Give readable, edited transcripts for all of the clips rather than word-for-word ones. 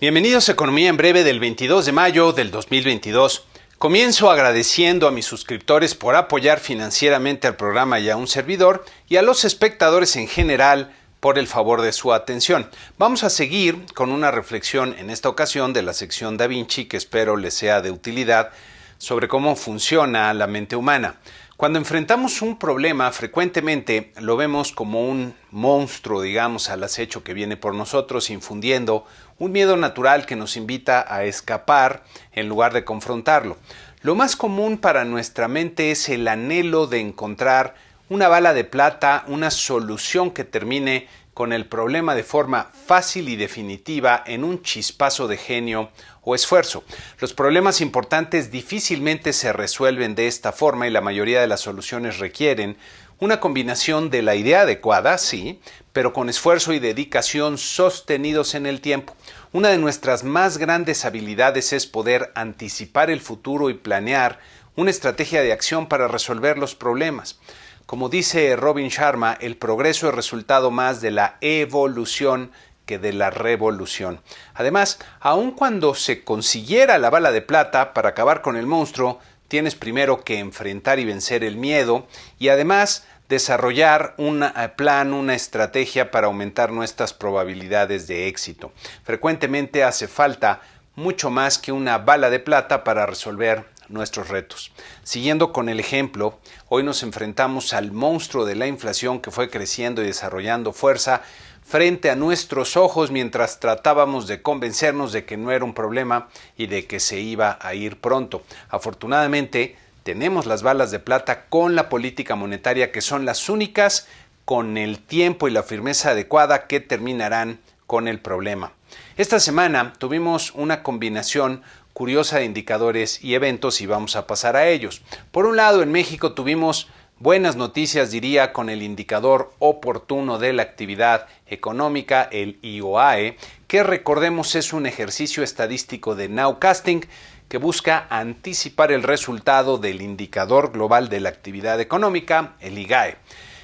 Bienvenidos a Economía en Breve del 22 de mayo del 2022. Comienzo agradeciendo a mis suscriptores por apoyar financieramente al programa y a un servidor, y a los espectadores en general por el favor de su atención. Vamos a seguir con una reflexión en esta ocasión de la sección Da Vinci que espero les sea de utilidad sobre cómo funciona la mente humana. Cuando enfrentamos un problema, frecuentemente lo vemos como un monstruo, digamos, al acecho que viene por nosotros, infundiendo un miedo natural que nos invita a escapar en lugar de confrontarlo. Lo más común para nuestra mente es el anhelo de encontrar una bala de plata, una solución que termine con el problema de forma fácil y definitiva en un chispazo de genio o esfuerzo. Los problemas importantes difícilmente se resuelven de esta forma y la mayoría de las soluciones requieren una combinación de la idea adecuada, sí, pero con esfuerzo y dedicación sostenidos en el tiempo. Una de nuestras más grandes habilidades es poder anticipar el futuro y planear una estrategia de acción para resolver los problemas. Como dice Robin Sharma, el progreso es resultado más de la evolución que de la revolución. Además, aun cuando se consiguiera la bala de plata para acabar con el monstruo, tienes primero que enfrentar y vencer el miedo y además desarrollar un plan, una estrategia para aumentar nuestras probabilidades de éxito. Frecuentemente hace falta mucho más que una bala de plata para resolver nuestros retos. Siguiendo con el ejemplo, hoy nos enfrentamos al monstruo de la inflación que fue creciendo y desarrollando fuerza frente a nuestros ojos mientras tratábamos de convencernos de que no era un problema y de que se iba a ir pronto. Afortunadamente, tenemos las balas de plata con la política monetaria, que son las únicas con el tiempo y la firmeza adecuada que terminarán con el problema. Esta semana tuvimos una combinación curiosa de indicadores y eventos y vamos a pasar a ellos. Por un lado, en México tuvimos buenas noticias, diría, con el indicador oportuno de la actividad económica, el IOAE, que recordemos es un ejercicio estadístico de nowcasting que busca anticipar el resultado del indicador global de la actividad económica, el IGAE.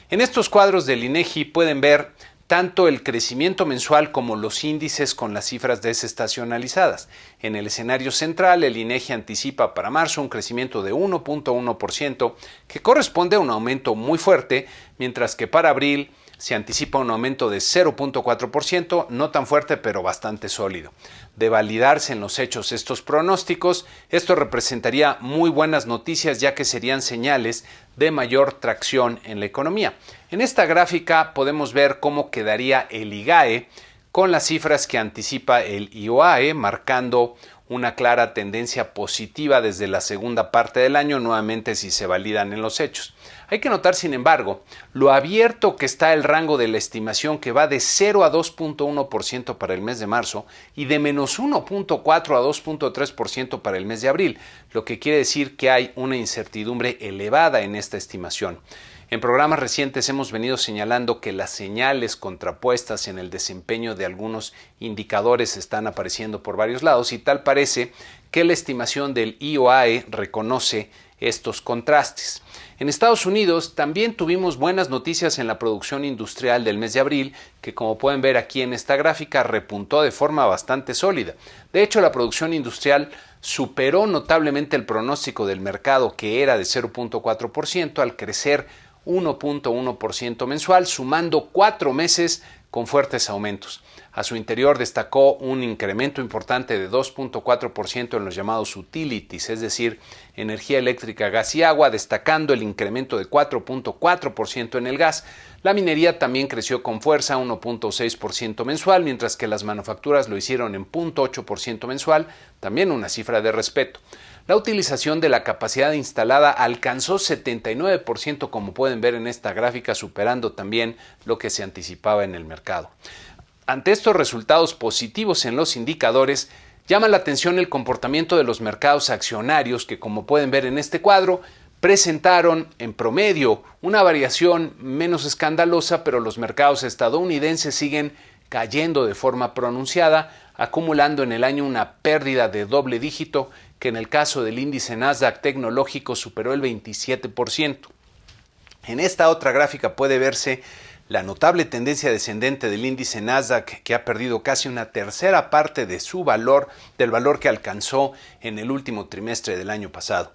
En estos cuadros del INEGI pueden ver tanto el crecimiento mensual como los índices con las cifras desestacionalizadas. En el escenario central, el INEGI anticipa para marzo un crecimiento de 1.1%, que corresponde a un aumento muy fuerte, mientras que para abril se anticipa un aumento de 0.4%, no tan fuerte pero bastante sólido. De validarse en los hechos estos pronósticos, esto representaría muy buenas noticias, ya que serían señales de mayor tracción en la economía. En esta gráfica podemos ver cómo quedaría el IGAE con las cifras que anticipa el IOAE, marcando una clara tendencia positiva desde la segunda parte del año, nuevamente si se validan en los hechos. Hay que notar, sin embargo, lo abierto que está el rango de la estimación, que va de 0 a 2.1% para el mes de marzo y de menos 1.4 a 2.3% para el mes de abril, lo que quiere decir que hay una incertidumbre elevada en esta estimación. En programas recientes hemos venido señalando que las señales contrapuestas en el desempeño de algunos indicadores están apareciendo por varios lados y tal parece que la estimación del IOAE reconoce estos contrastes. En Estados Unidos también tuvimos buenas noticias en la producción industrial del mes de abril, que como pueden ver aquí en esta gráfica repuntó de forma bastante sólida. De hecho, la producción industrial superó notablemente el pronóstico del mercado, que era de 0.4%, al crecer 1.1% mensual, sumando 4 meses con fuertes aumentos. A su interior destacó un incremento importante de 2.4% en los llamados utilities, es decir, energía eléctrica, gas y agua, destacando el incremento de 4.4% en el gas. La minería también creció con fuerza, 1.6% mensual, mientras que las manufacturas lo hicieron en 0.8% mensual, también una cifra de respeto. La utilización de la capacidad instalada alcanzó 79%, como pueden ver en esta gráfica, superando también lo que se anticipaba en el mercado. Ante estos resultados positivos en los indicadores, llama la atención el comportamiento de los mercados accionarios, que como pueden ver en este cuadro, presentaron en promedio una variación menos escandalosa, pero los mercados estadounidenses siguen cayendo de forma pronunciada, acumulando en el año una pérdida de doble dígito que en el caso del índice Nasdaq tecnológico superó el 27%. En esta otra gráfica puede verse la notable tendencia descendente del índice Nasdaq, que ha perdido casi una tercera parte de su valor, del valor que alcanzó en el último trimestre del año pasado.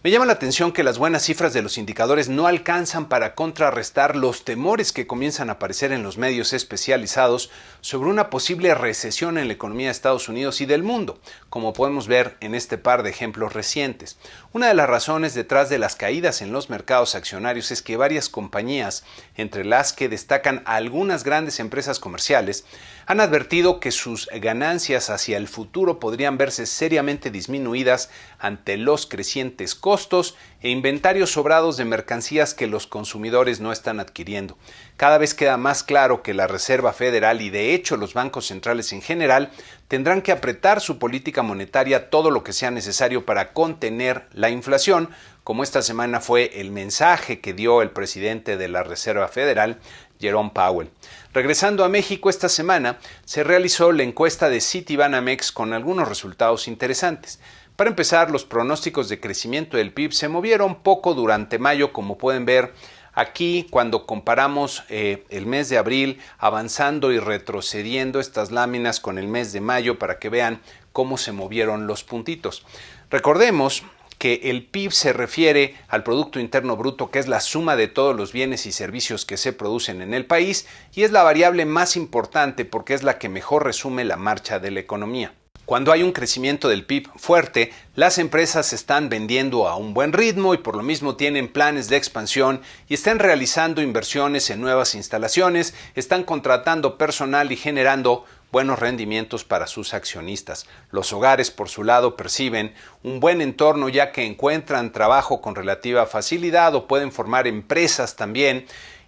Me llama la atención que las buenas cifras de los indicadores no alcanzan para contrarrestar los temores que comienzan a aparecer en los medios especializados sobre una posible recesión en la economía de Estados Unidos y del mundo, como podemos ver en este par de ejemplos recientes. Una de las razones detrás de las caídas en los mercados accionarios es que varias compañías, entre las que destacan algunas grandes empresas comerciales, han advertido que sus ganancias hacia el futuro podrían verse seriamente disminuidas ante los crecientes costos e inventarios sobrados de mercancías que los consumidores no están adquiriendo. Cada vez queda más claro que la Reserva Federal y de hecho los bancos centrales en general tendrán que apretar su política monetaria todo lo que sea necesario para contener la inflación, como esta semana fue el mensaje que dio el presidente de la Reserva Federal, Jerome Powell. Regresando a México, esta semana se realizó la encuesta de Citibanamex con algunos resultados interesantes. Para empezar, los pronósticos de crecimiento del PIB se movieron poco durante mayo, como pueden ver aquí cuando comparamos el mes de abril avanzando y retrocediendo estas láminas con el mes de mayo para que vean cómo se movieron los puntitos. Recordemos que el PIB se refiere al Producto Interno Bruto, que es la suma de todos los bienes y servicios que se producen en el país y es la variable más importante porque es la que mejor resume la marcha de la economía. Cuando hay un crecimiento del PIB fuerte, las empresas están vendiendo a un buen ritmo y por lo mismo tienen planes de expansión y están realizando inversiones en nuevas instalaciones, están contratando personal y generando buenos rendimientos para sus accionistas. Los hogares, por su lado, perciben un buen entorno ya que encuentran trabajo con relativa facilidad o pueden formar empresas también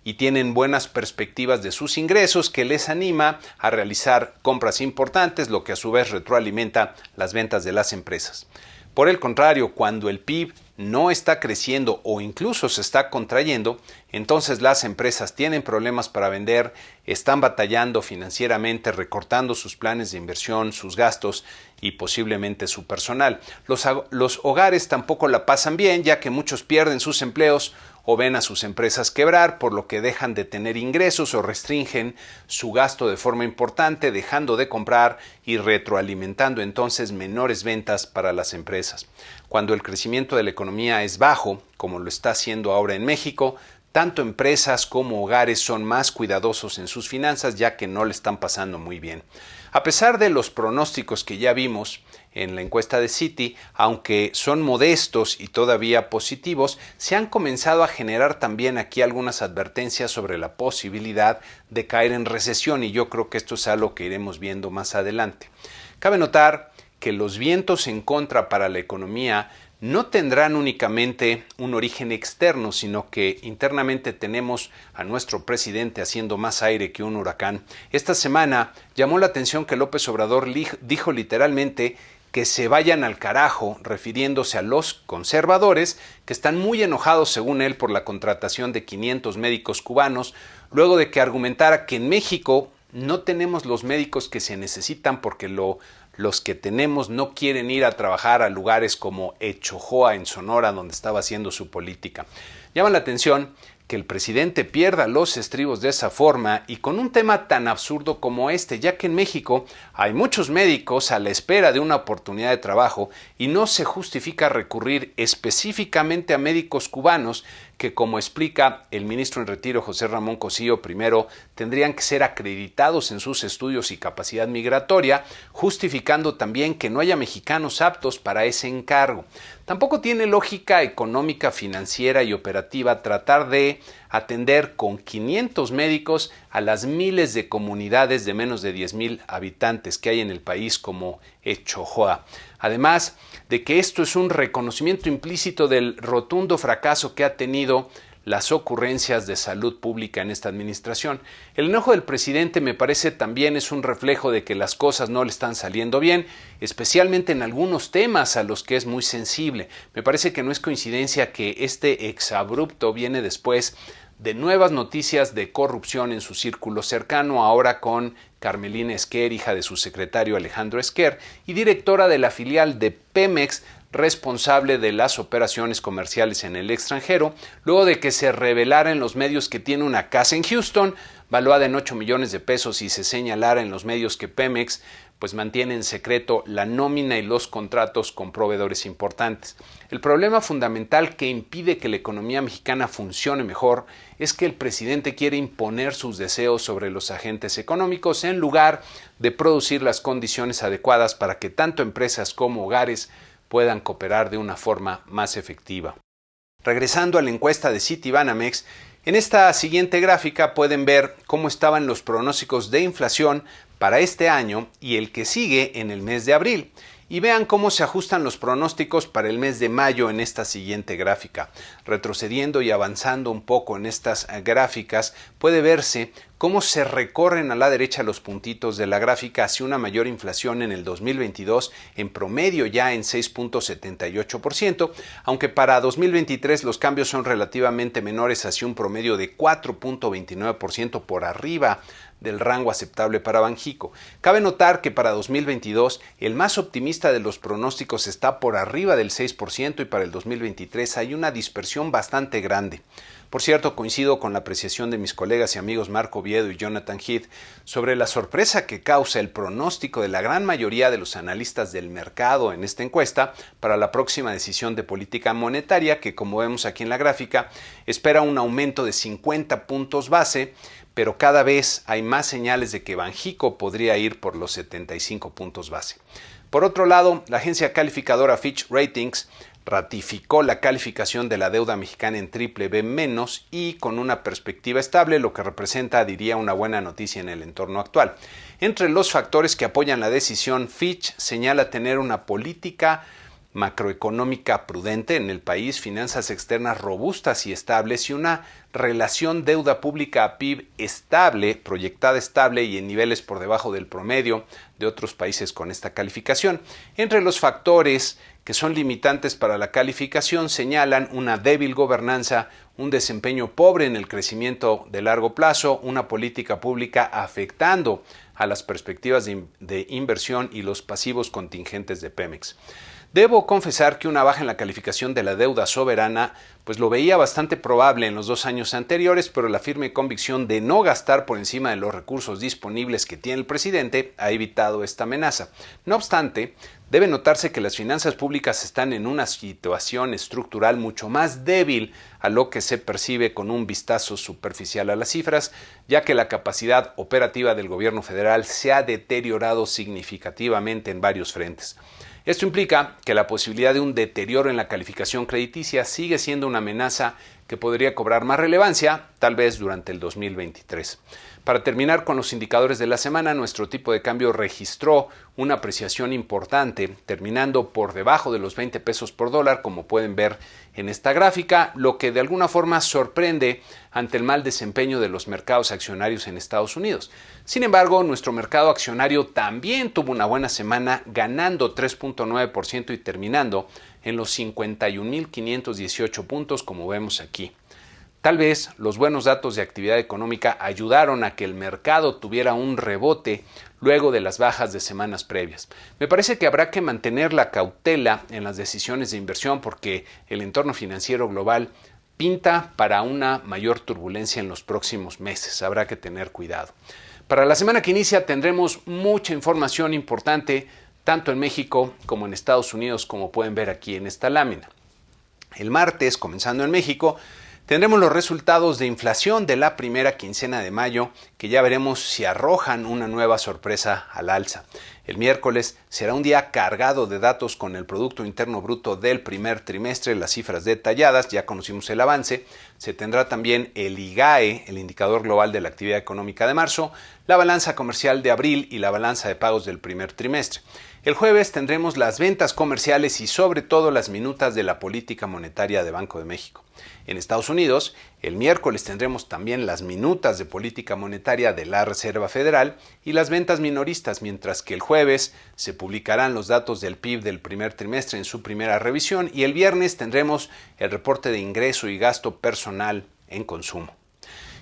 y tienen buenas perspectivas de sus ingresos que les anima a realizar compras importantes, lo que a su vez retroalimenta las ventas de las empresas. Por el contrario, cuando el PIB no está creciendo o incluso se está contrayendo, entonces las empresas tienen problemas para vender, están batallando financieramente, recortando sus planes de inversión, sus gastos y posiblemente su personal. Los hogares tampoco la pasan bien, ya que muchos pierden sus empleos o ven a sus empresas quebrar, por lo que dejan de tener ingresos o restringen su gasto de forma importante, dejando de comprar y retroalimentando entonces menores ventas para las empresas. Cuando el crecimiento de la economía es bajo, como lo está haciendo ahora en México, tanto empresas como hogares son más cuidadosos en sus finanzas ya que no le están pasando muy bien. A pesar de los pronósticos que ya vimos en la encuesta de Citi, aunque son modestos y todavía positivos, se han comenzado a generar también aquí algunas advertencias sobre la posibilidad de caer en recesión y yo creo que esto es algo que iremos viendo más adelante. Cabe notar que los vientos en contra para la economía no tendrán únicamente un origen externo, sino que internamente tenemos a nuestro presidente haciendo más aire que un huracán. Esta semana llamó la atención que López Obrador dijo literalmente que se vayan al carajo, refiriéndose a los conservadores que están muy enojados, según él, por la contratación de 500 médicos cubanos, luego de que argumentara que en México no tenemos los médicos que se necesitan porque los que tenemos no quieren ir a trabajar a lugares como Echojoa en Sonora, donde estaba haciendo su política. Llama la atención que el presidente pierda los estribos de esa forma y con un tema tan absurdo como este, ya que en México hay muchos médicos a la espera de una oportunidad de trabajo y no se justifica recurrir específicamente a médicos cubanos que, como explica el ministro en retiro José Ramón Cosío, primero tendrían que ser acreditados en sus estudios y capacidad migratoria, justificando también que no haya mexicanos aptos para ese encargo. Tampoco tiene lógica económica, financiera y operativa tratar de atender con 500 médicos a las miles de comunidades de menos de 10,000 habitantes que hay en el país como Echojoa. Además de que esto es un reconocimiento implícito del rotundo fracaso que ha tenido las ocurrencias de salud pública en esta administración. El enojo del presidente me parece también es un reflejo de que las cosas no le están saliendo bien, especialmente en algunos temas a los que es muy sensible. Me parece que no es coincidencia que este exabrupto viene después de nuevas noticias de corrupción en su círculo cercano, ahora con Carmelina Esquer, hija de su secretario Alejandro Esquer, y directora de la filial de Pemex, responsable de las operaciones comerciales en el extranjero, luego de que se revelara en los medios que tiene una casa en Houston, valuada en 8 millones de pesos, y se señalara en los medios que Pemex pues mantiene en secreto la nómina y los contratos con proveedores importantes. El problema fundamental que impide que la economía mexicana funcione mejor es que el presidente quiere imponer sus deseos sobre los agentes económicos en lugar de producir las condiciones adecuadas para que tanto empresas como hogares puedan cooperar de una forma más efectiva. Regresando a la encuesta de Citibanamex, en esta siguiente gráfica pueden ver cómo estaban los pronósticos de inflación para este año y el que sigue en el mes de abril. Y vean cómo se ajustan los pronósticos para el mes de mayo en esta siguiente gráfica. Retrocediendo y avanzando un poco en estas gráficas, puede verse cómo se recorren a la derecha los puntitos de la gráfica hacia una mayor inflación en el 2022, en promedio ya en 6.78%, aunque para 2023 los cambios son relativamente menores hacia un promedio de 4.29% por arriba del rango aceptable para Banxico. Cabe notar que para 2022 el más optimista de los pronósticos está por arriba del 6% y para el 2023 hay una dispersión bastante grande. Por cierto, coincido con la apreciación de mis colegas y amigos Marco Oviedo y Jonathan Heath sobre la sorpresa que causa el pronóstico de la gran mayoría de los analistas del mercado en esta encuesta para la próxima decisión de política monetaria, que, como vemos aquí en la gráfica, espera un aumento de 50 puntos base, pero cada vez hay más señales de que Banxico podría ir por los 75 puntos base. Por otro lado, la agencia calificadora Fitch Ratings ratificó la calificación de la deuda mexicana en BBB- y con una perspectiva estable, lo que representa, diría, una buena noticia en el entorno actual. Entre los factores que apoyan la decisión, Fitch señala tener una política macroeconómica prudente en el país, finanzas externas robustas y estables y una relación deuda pública a PIB estable, proyectada estable y en niveles por debajo del promedio de otros países con esta calificación. Entre los factores que son limitantes para la calificación señalan una débil gobernanza, un desempeño pobre en el crecimiento de largo plazo, una política pública afectando a las perspectivas de inversión y los pasivos contingentes de Pemex. Debo confesar que una baja en la calificación de la deuda soberana pues lo veía bastante probable en los 2 años anteriores, pero la firme convicción de no gastar por encima de los recursos disponibles que tiene el presidente ha evitado esta amenaza. No obstante, debe notarse que las finanzas públicas están en una situación estructural mucho más débil a lo que se percibe con un vistazo superficial a las cifras, ya que la capacidad operativa del gobierno federal se ha deteriorado significativamente en varios frentes. Esto implica que la posibilidad de un deterioro en la calificación crediticia sigue siendo una amenaza que podría cobrar más relevancia, tal vez durante el 2023. Para terminar con los indicadores de la semana, nuestro tipo de cambio registró una apreciación importante, terminando por debajo de los 20 pesos por dólar, como pueden ver en esta gráfica, lo que de alguna forma sorprende ante el mal desempeño de los mercados accionarios en Estados Unidos. Sin embargo, nuestro mercado accionario también tuvo una buena semana, ganando 3.9% y terminando en los 51.518 puntos, como vemos aquí. Tal vez los buenos datos de actividad económica ayudaron a que el mercado tuviera un rebote luego de las bajas de semanas previas. Me parece que habrá que mantener la cautela en las decisiones de inversión porque el entorno financiero global pinta para una mayor turbulencia en los próximos meses. Habrá que tener cuidado. Para la semana que inicia tendremos mucha información importante tanto en México como en Estados Unidos, como pueden ver aquí en esta lámina. El martes, comenzando en México, tendremos los resultados de inflación de la primera quincena de mayo, que ya veremos si arrojan una nueva sorpresa al alza. El miércoles será un día cargado de datos con el Producto Interno Bruto del primer trimestre, las cifras detalladas, ya conocimos el avance. Se tendrá también el IGAE, el Indicador Global de la Actividad Económica de marzo, la balanza comercial de abril y la balanza de pagos del primer trimestre. El jueves tendremos las ventas comerciales y sobre todo las minutas de la política monetaria de Banco de México. En Estados Unidos, el miércoles tendremos también las minutas de política monetaria de la Reserva Federal y las ventas minoristas, mientras que el jueves se publicarán los datos del PIB del primer trimestre en su primera revisión y el viernes tendremos el reporte de ingreso y gasto personal en consumo.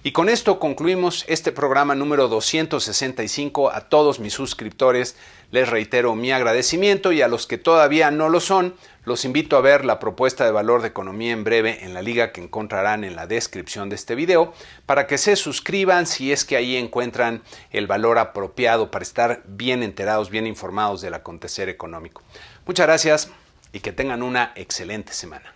Y con esto concluimos este programa número 265. A todos mis suscriptores les reitero mi agradecimiento y a los que todavía no lo son, los invito a ver la propuesta de valor de economía en breve en la liga que encontrarán en la descripción de este video para que se suscriban si es que ahí encuentran el valor apropiado para estar bien enterados, bien informados del acontecer económico. Muchas gracias y que tengan una excelente semana.